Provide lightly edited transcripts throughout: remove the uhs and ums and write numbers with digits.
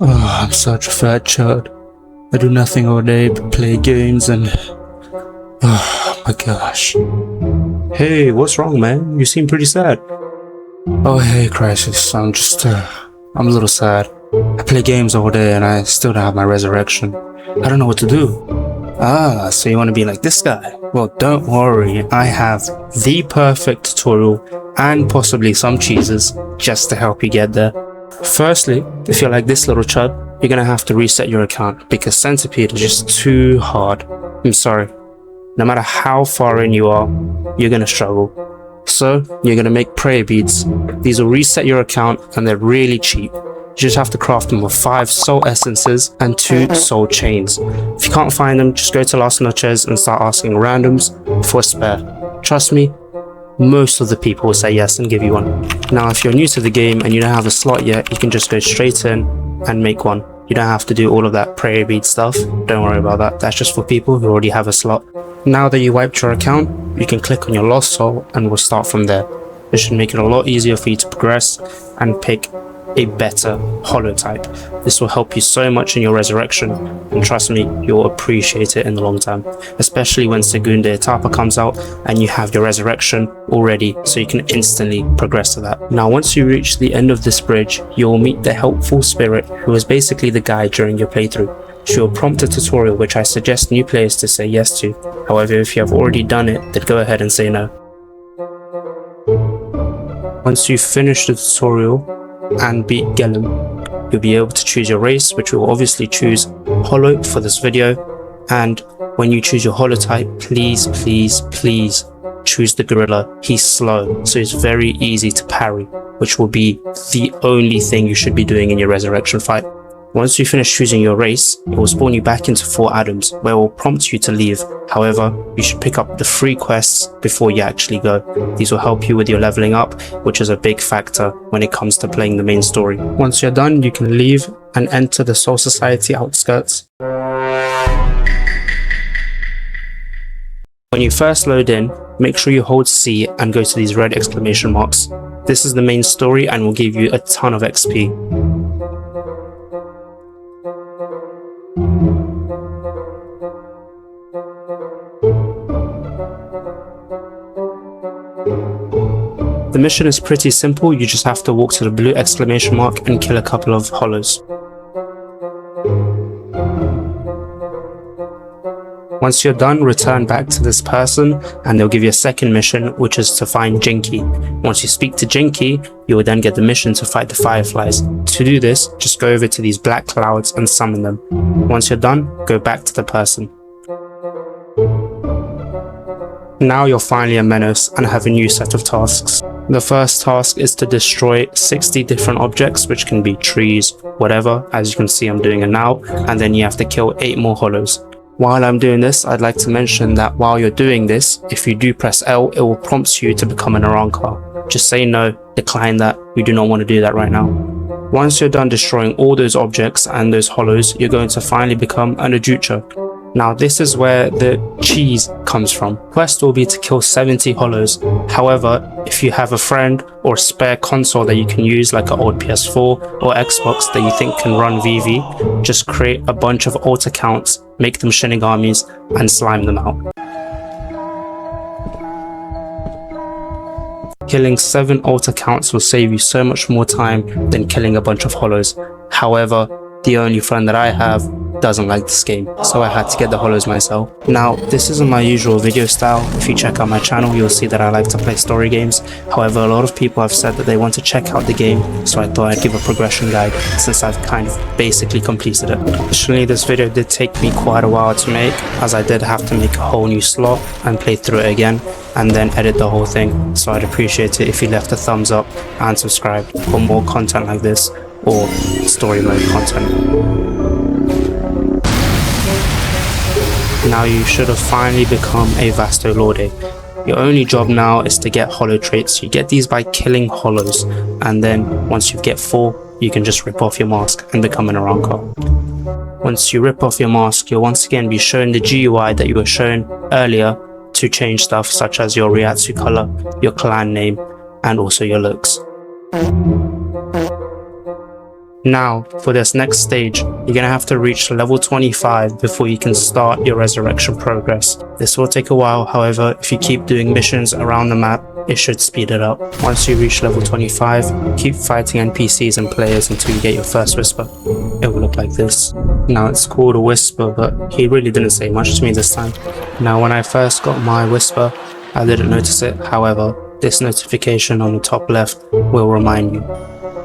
Oh, I'm such a fat child. I do nothing all day but play games and... Oh my gosh. Hey, what's wrong, man? You seem pretty sad. Oh, hey, Crisis. I'm a little sad. I play games all day and I still don't have my resurrection. I don't know what to do. Ah, so you want to be like this guy? Well, don't worry. I have the perfect tutorial and possibly some cheeses just to help you get there. Firstly, if you're like this little chud, you're gonna have to reset your account because Centipede is just too hard. I'm sorry. No matter how far in you are, you're gonna struggle. So, you're gonna make prayer beads. These will reset your account and they're really cheap. You just have to craft them with 5 soul essences and 2 soul chains. If you can't find them, just go to Las Noches and start asking randoms for a spare. Trust me, most of the people will say yes and give you one. Now, if you're new to the game and you don't have a slot yet, you can just go straight in and make one. You don't have to do all of that prayer bead stuff. Don't worry about that. That's just for people who already have a slot. Now that you wiped your account, you can click on your lost soul and we'll start from there. This should make it a lot easier for you to progress and pick a better holotype. This will help you so much in your resurrection, and trust me, you'll appreciate it in the long term, especially when Segunda Etapa comes out and you have your resurrection already, so you can instantly progress to that. Now, once you reach the end of this bridge, you'll meet the helpful spirit who is basically the guide during your playthrough. She will prompt a tutorial which I suggest new players to say yes to. However, if you have already done it, then go ahead and say no. Once you've finished the tutorial and beat Gellum, you'll be able to choose your race, which will obviously choose Holo for this video. And when you choose your holotype, please choose the gorilla. He's slow, so it's very easy to parry, which will be the only thing you should be doing in your resurrection fight. Once you finish choosing your race, it will spawn you back into 4 Adams, where it will prompt you to leave. However, you should pick up the free quests before you actually go. These will help you with your leveling up, which is a big factor when it comes to playing the main story. Once you're done, you can leave and enter the Soul Society outskirts. When you first load in, make sure you hold C and go to these red exclamation marks. This is the main story and will give you a ton of XP. The mission is pretty simple. You just have to walk to the blue exclamation mark and kill a couple of holos. Once you're done, return back to this person and they'll give you a second mission, which is to find Jinky. Once you speak to Jinky, you will then get the mission to fight the fireflies. To do this, just go over to these black clouds and summon them. Once you're done, go back to the person. Now you're finally a Menos and have a new set of tasks. The first task is to destroy 60 different objects, which can be trees, whatever. As you can see, I'm doing it now. And then you have to kill 8 more holos. While I'm doing this, I'd like to mention that while you're doing this, if you do press L, it will prompt you to become an Arrancar. Just say no, decline that. We do not want to do that right now. Once you're done destroying all those objects and those holos, you're going to finally become an Ajucha. Now, this is where the cheese comes from. Quest will be to kill 70 holos. However, if you have a friend or spare console that you can use, like an old PS4 or Xbox that you think can run VV, just create a bunch of alt accounts, make them Shinigamis, and slime them out. Killing 7 alt accounts will save you so much more time than killing a bunch of holos. However, the only friend that I have doesn't like this game, so I had to get the holos myself. Now, this isn't my usual video style. If you check out my channel, you'll see that I like to play story games. However, a lot of people have said that they want to check out the game, so I thought I'd give a progression guide since I've kind of basically completed it. Additionally, this video did take me quite a while to make, as I did have to make a whole new slot and play through it again and then edit the whole thing, so I'd appreciate it if you left a thumbs up and subscribed for more content like this or story mode content. Now you should have finally become a Vasto Lorde. Your only job now is to get holo traits. You get these by killing holos, and then once you get 4, you can just rip off your mask and become an Arrancar. Once you rip off your mask, you'll once again be shown the GUI that you were shown earlier to change stuff such as your Ryatsu color, your clan name, and also your looks. Now, for this next stage, you're gonna have to reach level 25 before you can start your resurrection progress. This will take a while, however, if you keep doing missions around the map, it should speed it up. Once you reach level 25, keep fighting NPCs and players until you get your first whisper. It will look like this. Now it's called a whisper, but he really didn't say much to me this time. Now when I first got my whisper, I didn't notice it, however, this notification on the top left will remind you.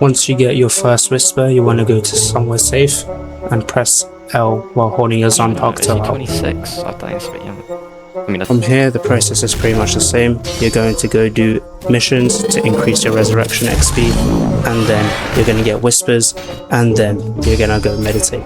Once you get your first whisper, you want to go to somewhere safe and press L while holding your Arrancar up. 26, I think it's a bit younger. From here, the process is pretty much the same. You're going to go do missions to increase your resurrection XP, and then you're going to get whispers, and then you're going to go meditate.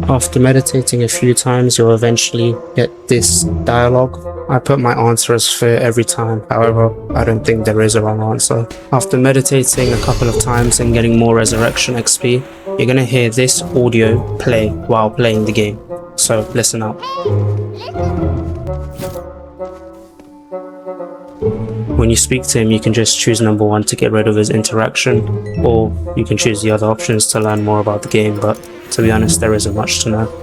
After meditating a few times, you'll eventually get this dialogue. I put my answer as fair every time, however, I don't think there is a wrong answer. After meditating a couple of times and getting more resurrection XP, you're going to hear this audio play while playing the game. So listen up. When you speak to him, you can just choose number 1 to get rid of his interaction, or you can choose the other options to learn more about the game, but to be honest, there isn't much to know.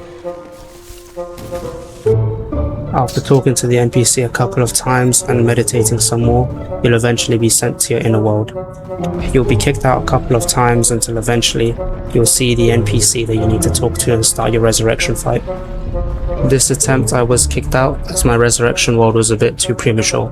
After talking to the NPC a couple of times and meditating some more, you'll eventually be sent to your inner world. You'll be kicked out a couple of times until eventually you'll see the NPC that you need to talk to and start your resurrection fight. This attempt I was kicked out as my resurrection world was a bit too premature.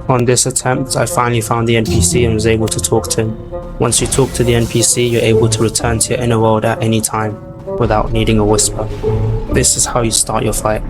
On this attempt, I finally found the NPC and was able to talk to him. Once you talk to the NPC, you're able to return to your inner world at any time without needing a whisper. This is how you start your fight.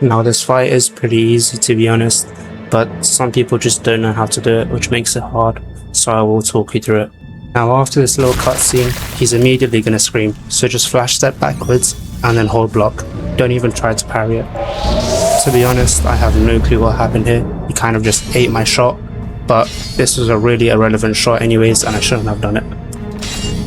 Now this fight is pretty easy, to be honest, but some people just don't know how to do it, which makes it hard, so I will talk you through it. Now after this little cutscene, he's immediately gonna scream, so just flash step backwards and then hold block. Don't even try to parry it. To be honest, I have no clue what happened here. He kind of just ate my shot, but this was a really irrelevant shot anyways and I shouldn't have done it.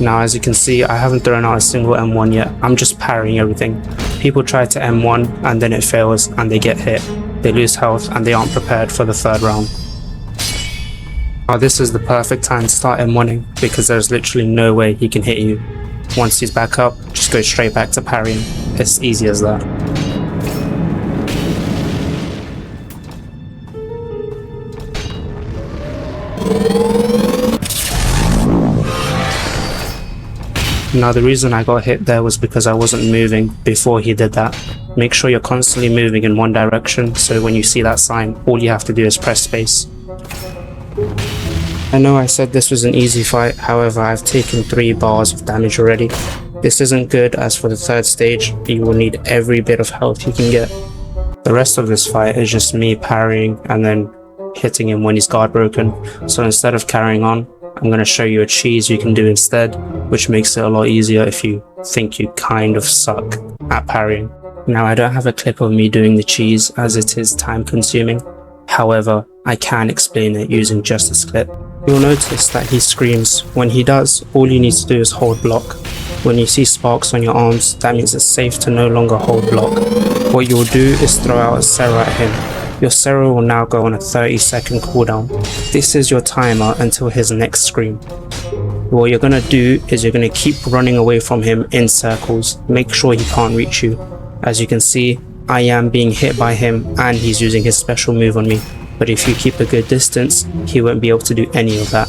Now as you can see, I haven't thrown out a single M1 yet, I'm just parrying everything. People try to M1 and then it fails and they get hit. They lose health and they aren't prepared for the third round. Now this is the perfect time to start M1ing because there's literally no way he can hit you. Once he's back up, just go straight back to parrying. It's easy as that. Now the reason I got hit there was because I wasn't moving before he did that. Make sure you're constantly moving in one direction, so when you see that sign, all you have to do is press space. I know I said this was an easy fight, however I've taken 3 bars of damage already. This isn't good, as for the third stage, you will need every bit of health you can get. The rest of this fight is just me parrying and then hitting him when he's guard broken, so instead of carrying on, I'm going to show you a cheese you can do instead, which makes it a lot easier if you think you kind of suck at parrying. Now I don't have a clip of me doing the cheese as it is time consuming, however I can explain it using just this clip. You'll notice that he screams. When he does, all you need to do is hold block. When you see sparks on your arms, that means it's safe to no longer hold block. What you'll do is throw out a Sarah at him. Your Sarah will now go on a 30-second cooldown. This is your timer until his next scream. What you're going to do is you're going to keep running away from him in circles. Make sure he can't reach you. As you can see, I am being hit by him and he's using his special move on me. But if you keep a good distance, he won't be able to do any of that.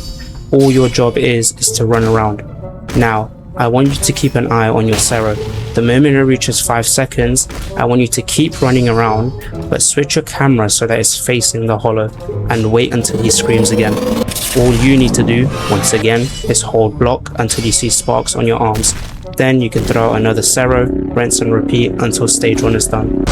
All your job is to run around. Now, I want you to keep an eye on your Sero. The moment it reaches 5 seconds, I want you to keep running around, but switch your camera so that it's facing the hollow and wait until he screams again. All you need to do, once again, is hold block until you see sparks on your arms. Then you can throw out another Sero, rinse and repeat until stage 1 is done.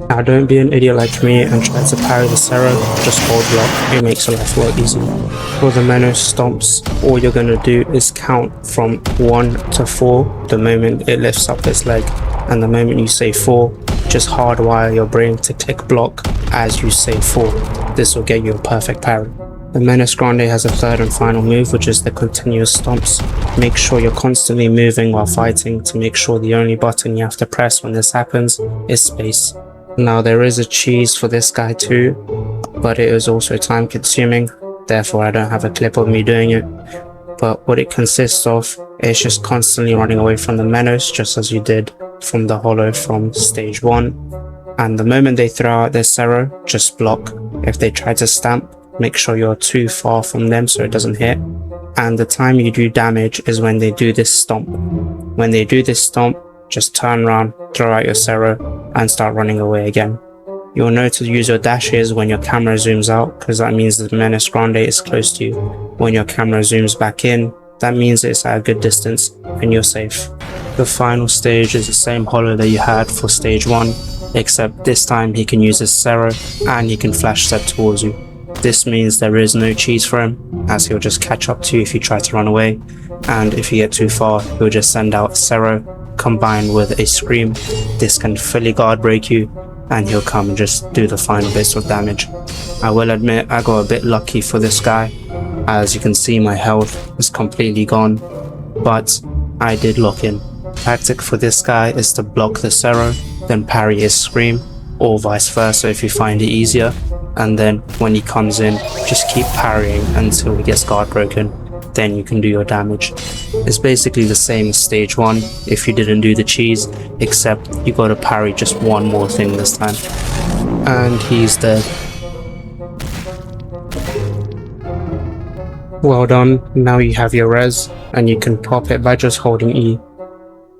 Now don't be an idiot like me and try to parry the Sero, just hold block, it makes your life a lot easier. For the Menos stomps, all you're going to do is count from 1 to 4 the moment it lifts up its leg, and the moment you say 4, just hardwire your brain to click block as you say 4. This will get you a perfect parry. The Menace Grande has a third and final move, which is the continuous stomps. Make sure you're constantly moving while fighting to make sure the only button you have to press when this happens is space. Now there is a cheese for this guy too, but it is also time consuming, therefore I don't have a clip of me doing it. But what it consists of is just constantly running away from the Menos, just as you did from the hollow from stage 1. And the moment they throw out their Sero, just block. If they try to stamp, make sure you're too far from them so it doesn't hit. And the time you do damage is when they do this stomp. When they do this stomp, just turn around, throw out your Sero, and start running away again. You'll know to use your dashes when your camera zooms out, because that means the Menace Grande is close to you. When your camera zooms back in, that means it's at a good distance and you're safe. The final stage is the same hollow that you had for stage 1, except this time he can use his Sero and he can flash step towards you. This means there is no cheese for him, as he'll just catch up to you if you try to run away, and if you get too far, he'll just send out Sero combined with a scream. This can fully guard break you, and he'll come and just do the final bits of damage. I will admit I got a bit lucky for this guy. As you can see, my health is completely gone, but I did lock in. Tactic for this guy is to block the Sero, then parry his scream, or vice versa if you find it easier, and then when he comes in, just keep parrying until he gets guard broken. Then you can do your damage. It's basically the same as stage 1 if you didn't do the cheese, except you gotta parry just one more thing this time. And he's dead. Well done, now you have your res, and you can pop it by just holding E.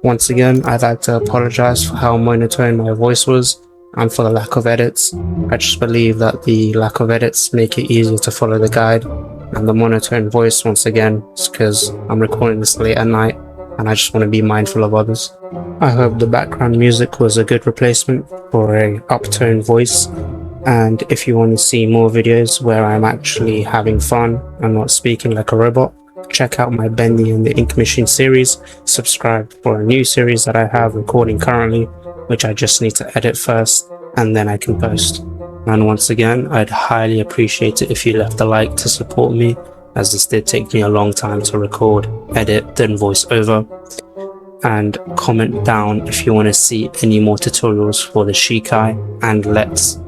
Once again, I'd like to apologize for how monotone my voice was, and for the lack of edits. I just believe that the lack of edits make it easier to follow the guide, and the monotone voice, once again, is because I'm recording this late at night and I just want to be mindful of others. I hope the background music was a good replacement for a uptone voice, and if you want to see more videos where I'm actually having fun and not speaking like a robot, check out my Bendy and the Ink Machine series. Subscribe for a new series that I have recording currently, which I just need to edit first and then I can post. And once again, I'd highly appreciate it if you left a like to support me, as this did take me a long time to record, edit, then voice over. And comment down if you want to see any more tutorials for the Shikai and Let's